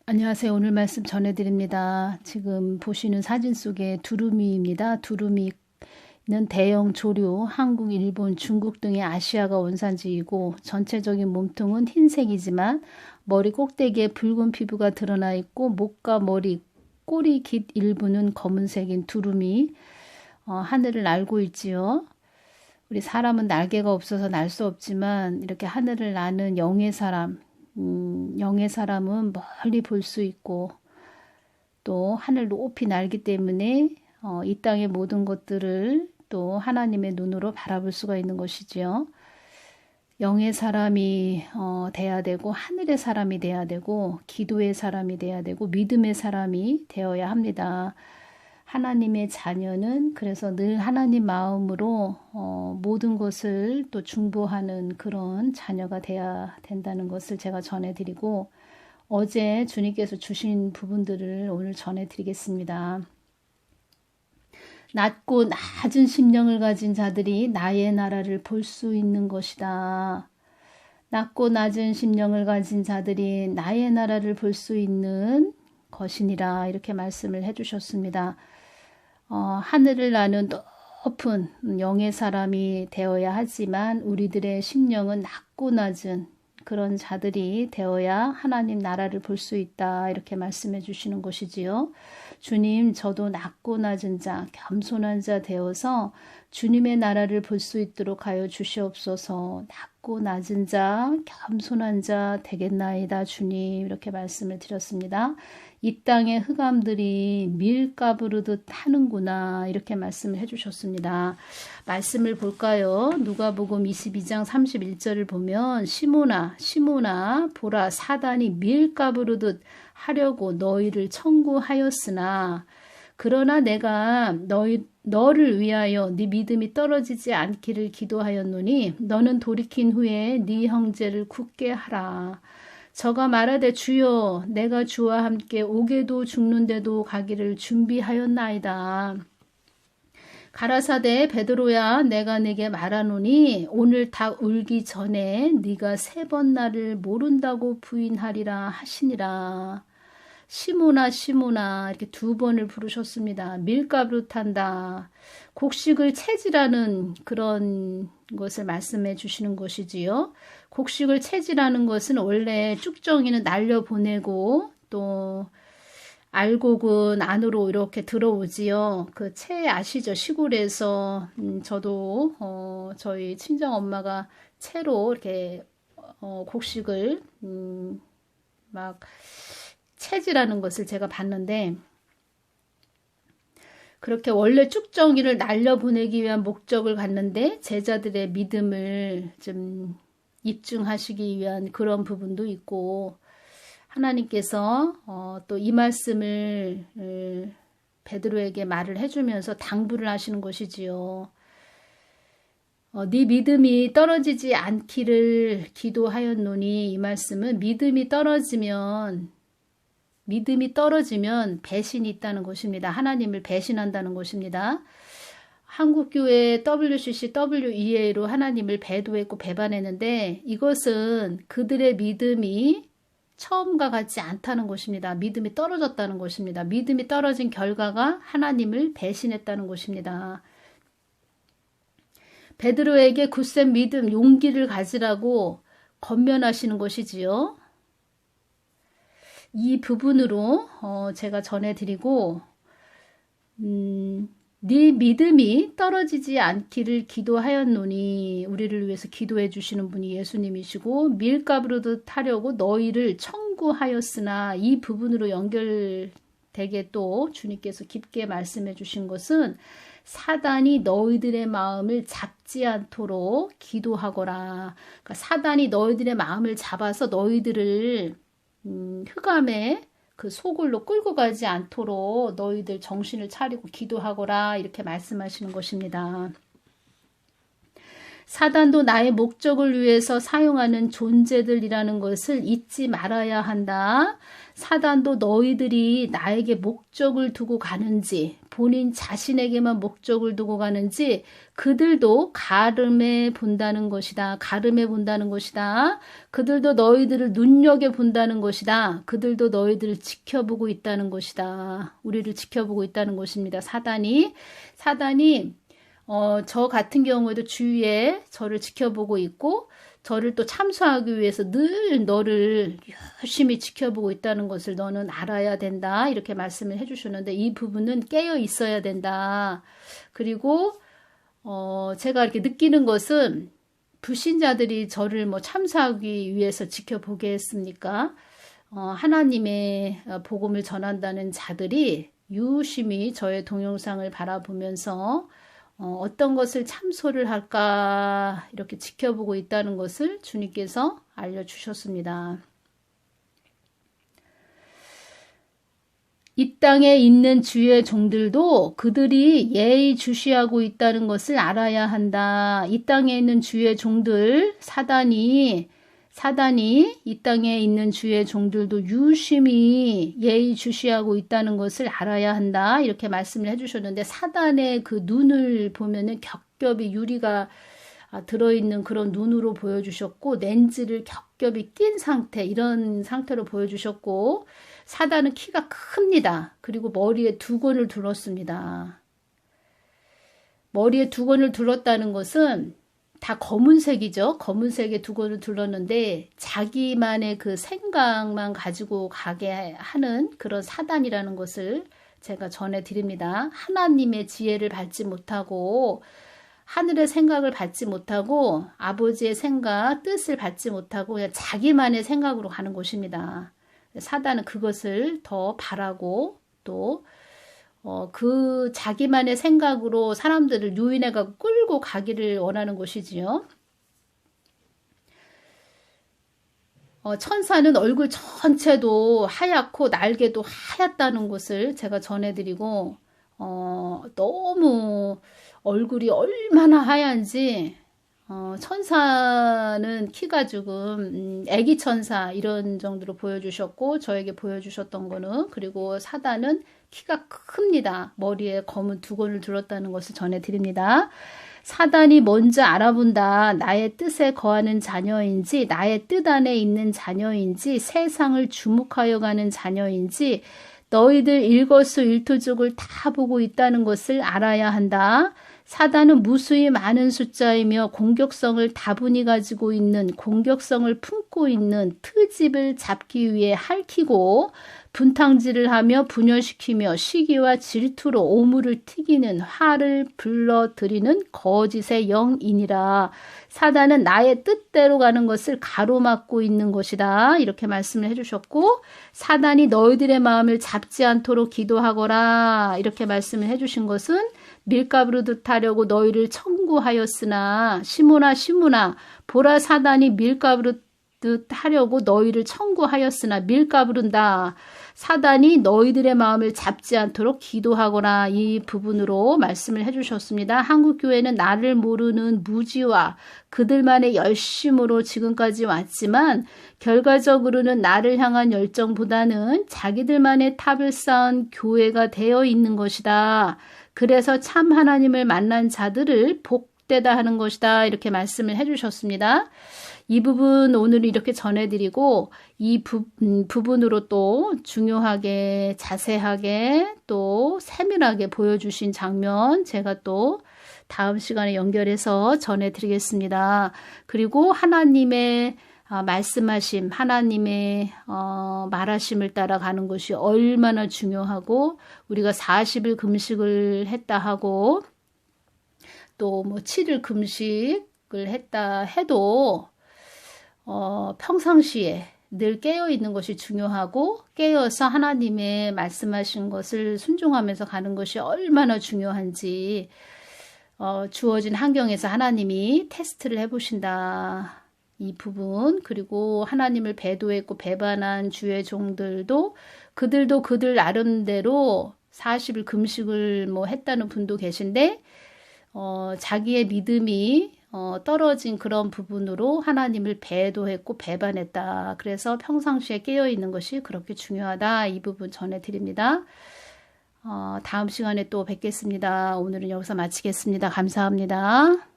안녕하세요. 오늘 말씀 전해드립니다. 지금 보시는 사진 속에 두루미입니다. 두루미는 대형 조류, 한국, 일본, 중국 등의 아시아가 원산지이고 전체적인 몸통은 흰색이지만 머리 꼭대기에 붉은 피부가 드러나 있고 목과 머리, 꼬리 깃 일부는 검은색인 두루미, 하늘을 날고 있지요. 우리 사람은 날개가 없어서 날 수 없지만 이렇게 하늘을 나는 영의 사람, 영의 사람은 멀리 볼 수 있고 또 하늘 높이 날기 때문에 이 땅의 모든 것들을 또 하나님의 눈으로 바라볼 수가 있는 것이지요. 영의 사람이 돼야 되고 하늘의 사람이 돼야 되고 기도의 사람이 돼야 되고 믿음의 사람이 되어야 합니다. 하나님의 자녀는 그래서 늘 하나님 마음으로 모든 것을 또 중보하는 그런 자녀가 돼야 된다는 것을 제가 전해드리고 어제 주님께서 주신 부분들을 오늘 전해드리겠습니다. 낮고 낮은 심령을 가진 자들이 나의 나라를 볼 수 있는 것이다. 낮고 낮은 심령을 가진 자들이 나의 나라를 볼 수 있는 것이니라 이렇게 말씀을 해주셨습니다. 하늘을 나는 높은 영의 사람이 되어야 하지만 우리들의 심령은 낮고 낮은 그런 자들이 되어야 하나님 나라를 볼 수 있다 이렇게 말씀해 주시는 것이지요. 주님, 저도 낮고 낮은 자, 겸손한 자 되어서 주님의 나라를 볼 수 있도록 하여 주시옵소서. 낮고 낮은 자, 겸손한 자 되겠나이다 주님 이렇게 말씀을 드렸습니다. 이 땅의 흑암들이 밀가부르듯 타는구나 이렇게 말씀을 해주셨습니다. 말씀을 볼까요? 누가복음 22장 31절을 보면 시몬아 보라 사단이 밀가부르듯 하려고 너희를 청구하였으나 그러나 내가 너를 위하여 네 믿음이 떨어지지 않기를 기도하였노니 너는 돌이킨 후에 네 형제를 굳게 하라. 저가 말하되 주여 내가 주와 함께 오게도 죽는데도 가기를 준비하였나이다. 가라사대 베드로야 내가 네게 말하노니 오늘 닭 울기 전에 네가 3번 나를 모른다고 부인하리라 하시니라. 시몬아 이렇게 2번을 부르셨습니다. 밀가부르탄다. 곡식을 채지라는 그런 것을 말씀해 주시는 것이지요. 곡식을 채지라는 것은 원래 쭉정이는 날려보내고 또 알곡은 안으로 이렇게 들어오지요. 그 채 아시죠? 시골에서 저도 저희 친정 엄마가 채로 이렇게 곡식을 막 채지라는 것을 제가 봤는데 그렇게 원래 쭉정이를 날려보내기 위한 목적을 갖는데 제자들의 믿음을 좀 입증하시기 위한 그런 부분도 있고 하나님께서 또 이 말씀을 베드로에게 말을 해주면서 당부를 하시는 것이지요. 네 믿음이 떨어지지 않기를 기도하였노니 이 말씀은 믿음이 떨어지면 배신이 있다는 것입니다. 하나님을 배신한다는 것입니다. 한국교회 WCC, WEA로 하나님을 배도했고 배반했는데 이것은 그들의 믿음이 처음과 같지 않다는 것입니다. 믿음이 떨어졌다는 것입니다. 믿음이 떨어진 결과가 하나님을 배신했다는 것입니다. 베드로에게 굳센 믿음, 용기를 가지라고 권면하시는 것이지요. 이 부분으로 제가 전해드리고 네 믿음이 떨어지지 않기를 기도하였노니 우리를 위해서 기도해 주시는 분이 예수님이시고 밀가부르듯 하려고 너희를 청구하였으나 이 부분으로 연결되게 또 주님께서 깊게 말씀해 주신 것은 사단이 너희들의 마음을 잡지 않도록 기도하거라. 그러니까 사단이 너희들의 마음을 잡아서 너희들을 흑암에 그 소굴로 끌고 가지 않도록 너희들 정신을 차리고 기도하거라 이렇게 말씀하시는 것입니다. 사단도 나의 목적을 위해서 사용하는 존재들이라는 것을 잊지 말아야 한다. 사단도 너희들이 나에게 목적을 두고 가는지, 본인 자신에게만 목적을 두고 가는지 그들도 가름해 본다는 것이다. 가름해 본다는 것이다. 그들도 너희들을 눈여겨 본다는 것이다. 그들도 너희들을 지켜보고 있다는 것이다. 우리를 지켜보고 있다는 것입니다. 사단이 저 같은 경우에도 주위에 저를 지켜보고 있고 저를 또 참소하기 위해서 늘 너를 열심히 지켜보고 있다는 것을 너는 알아야 된다. 이렇게 말씀을 해주셨는데 이 부분은 깨어 있어야 된다. 그리고 제가 이렇게 느끼는 것은 불신자들이 저를 뭐 참소하기 위해서 지켜보겠습니까? 하나님의 복음을 전한다는 자들이 유심히 저의 동영상을 바라보면서 어떤 것을 참소를 할까 이렇게 지켜보고 있다는 것을 주님께서 알려주셨습니다. 이 땅에 있는 주의 종들도 그들이 예의주시하고 있다는 것을 알아야 한다. 이 땅에 있는 주의 종들, 사단이 이 땅에 있는 주의 종들도 유심히 예의주시하고 있다는 것을 알아야 한다. 이렇게 말씀을 해주셨는데 사단의 그 눈을 보면은 겹겹이 유리가 들어있는 그런 눈으로 보여주셨고 렌즈를 겹겹이 낀 상태 이런 상태로 보여주셨고 사단은 키가 큽니다. 그리고 머리에 두건을 둘렀습니다. 머리에 두건을 둘렀다는 것은 다 검은색이죠. 검은색에 두건을 둘렀는데 자기만의 그 생각만 가지고 가게 하는 그런 사단이라는 것을 제가 전해드립니다. 하나님의 지혜를 받지 못하고 하늘의 생각을 받지 못하고 아버지의 생각, 뜻을 받지 못하고 그냥 자기만의 생각으로 가는 것입니다. 사단은 그것을 더 바라고 또 그 자기만의 생각으로 사람들을 유인해가고 끌고 가기를 원하는 것이지요. 천사는 얼굴 전체도 하얗고 날개도 하얗다는 것을 제가 전해드리고 너무 얼굴이 얼마나 하얀지 천사는 키가 조금 애기 천사 이런 정도로 보여주셨고 저에게 보여주셨던 거는 그리고 사단은 키가 큽니다. 머리에 검은 두건을 둘렀다는 것을 전해드립니다. 사단이 먼저 알아본다. 나의 뜻에 거하는 자녀인지 나의 뜻 안에 있는 자녀인지 세상을 주목하여 가는 자녀인지 너희들 일거수일투족을 다 보고 있다는 것을 알아야 한다. 사단은 무수히 많은 숫자이며 공격성을 다분히 가지고 있는 공격성을 품고 있는 트집을 잡기 위해 핥히고 분탕질을 하며 분열시키며 시기와 질투로 오물을 튀기는 화를 불러들이는 거짓의 영이니라. 사단은 나의 뜻대로 가는 것을 가로막고 있는 것이다. 이렇게 말씀을 해주셨고 사단이 너희들의 마음을 잡지 않도록 기도하거라. 이렇게 말씀을 해주신 것은 밀가부르듯 하려고 너희를 청구하였으나 시므나 보라 사단이 밀가부르듯 하려고 너희를 청구하였으나 밀가부른다. 사단이 너희들의 마음을 잡지 않도록 기도하거나 이 부분으로 말씀을 해주셨습니다. 한국교회는 나를 모르는 무지와 그들만의 열심으로 지금까지 왔지만 결과적으로는 나를 향한 열정보다는 자기들만의 탑을 쌓은 교회가 되어 있는 것이다. 그래서 참 하나님을 만난 자들을 복되다 하는 것이다. 이렇게 말씀을 해주셨습니다. 이 부분 오늘 이렇게 전해드리고 이 부분으로 또 중요하게 자세하게 또 세밀하게 보여주신 장면 제가 또 다음 시간에 연결해서 전해드리겠습니다. 그리고 하나님의 말씀하심, 하나님의 말하심을 따라가는 것이 얼마나 중요하고 우리가 40일 금식을 했다 하고 또 뭐 7일 금식을 했다 해도 평상시에 늘 깨어있는 것이 중요하고 깨어서 하나님의 말씀하신 것을 순종하면서 가는 것이 얼마나 중요한지 주어진 환경에서 하나님이 테스트를 해보신다. 이 부분 그리고 하나님을 배도했고 배반한 주의 종들도 그들도 그들 나름대로 40일 금식을 뭐 했다는 분도 계신데 자기의 믿음이 떨어진 그런 부분으로 하나님을 배도했고 배반했다. 그래서 평상시에 깨어있는 것이 그렇게 중요하다. 이 부분 전해드립니다. 다음 시간에 또 뵙겠습니다. 오늘은 여기서 마치겠습니다. 감사합니다.